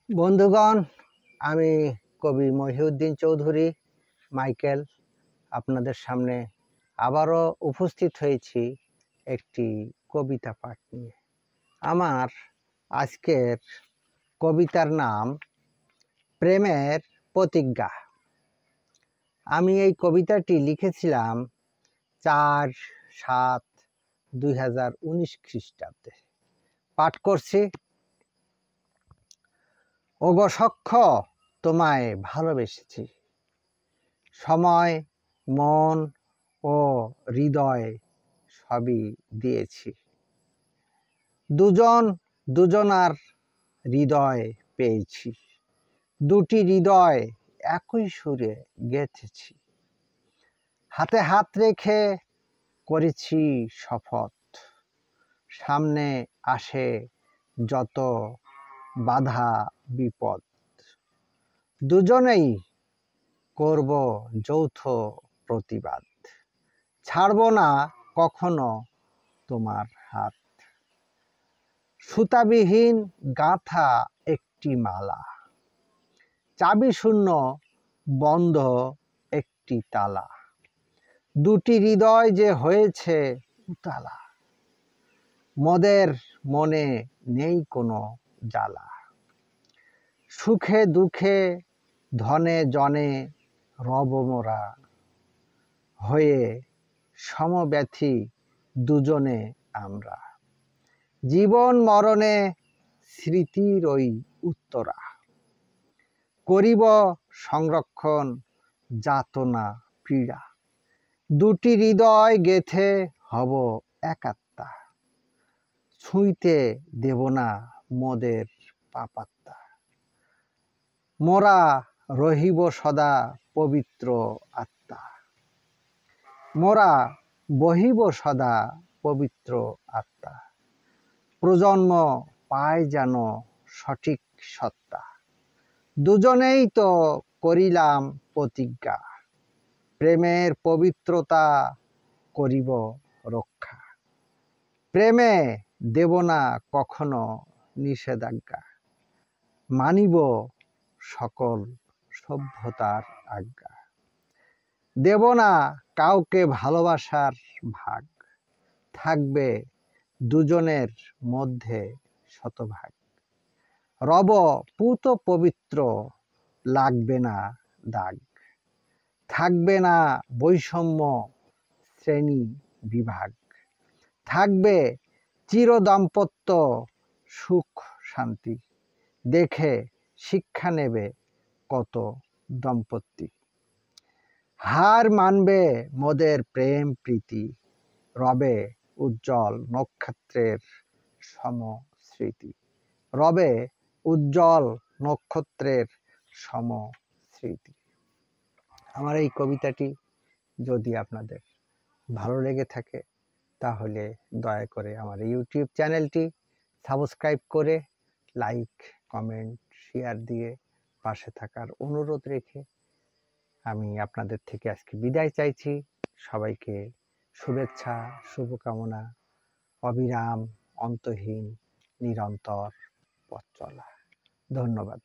বন্ধুগণ, আমি কবি মহিউদ্দিন চৌধুরী মাইকেল আপনাদের সামনে আবারও উপস্থিত হয়েছি একটি কবিতা পাঠ নিয়ে। আমার আজকের কবিতার নাম প্রেমের প্রতিজ্ঞা। আমি এই কবিতাটি লিখেছিলাম 4/7/2019 খ্রিস্টাব্দে। পাঠ করছি। ওগো সখ্য, তোমায় ভালোবেসেছি, সময়, মন ও হৃদয় সবই দিয়েছি। দুজন দুজনার হৃদয় পেয়েছি, দুটি হৃদয় একই সুরে গেঁথেছি। হাতে হাত রেখে করেছি শপথ, সামনে আসে যত বাধা বিপদ, দুজনেই করব যৌথ প্রতিবাদ। ছাড়ব না কখনো তোমার হাত। সুতাবিহীন গাঁথা একটি মালা, চাবি শূন্য বন্ধ একটি তালা। দুটি হৃদয় যে হয়েছে উতালা, মোদের মনে নেই কোনো জ্বালা। সুখে দুঃখে ধনে জনে রব মোরা, হয়ে সমব্যথী দুজনে আমরা। জীবন মরণে স্মৃতির ওই উত্তরা, করিব সংরক্ষণ যাতনা পীড়া। দুটি হৃদয় গেথে হব একাত্মা, ছুঁইতে দেব না মোদের পাপাত্তা। মোরা রহিব সদা পবিত্র আত্মা, মোরা বহিব সদা পবিত্র আত্মা। প্রজন্ম পায় যেন সঠিক সত্তা, দুজনেই তো করিলাম প্রতিজ্ঞা। প্রেমের পবিত্রতা করিব রক্ষা, প্রেমে দেব না কখনো নিষেধাজ্ঞা। মানিব সকল সভ্যতার আজ্ঞা, দেব না কাউকে ভালোবাসার ভাগ। থাকবে দুজনের মধ্যে শতভাগ, রব পুত পবিত্র, লাগবে না দাগ। থাকবে না বৈষম্য শ্রেণী বিভাগ, থাকবে চির দাম্পত্য সুখ শান্তি। দেখে শিক্ষা নেবে কত দম্পতি, হার মানবে মোদের প্রেম প্রীতি। রবে উজ্জ্বল নক্ষত্রের সমস্মৃতি, রবে উজ্জ্বল নক্ষত্রের সমস্মৃতি। আমার এই কবিতাটি যদি আপনাদের ভালো লেগে থাকে তাহলে দয়া করে আমার ইউটিউব চ্যানেলটি সাবস্ক্রাইব করে লাইক, কমেন্ট, শেয়ার দিয়ে পাশে থাকার অনুরোধ রেখে আমি আপনাদের থেকে আজকে বিদায় চাইছি। সবাইকে শুভেচ্ছা, শুভকামনা, অবিরাম অন্তহীন নিরন্তর পথ চলা। ধন্যবাদ।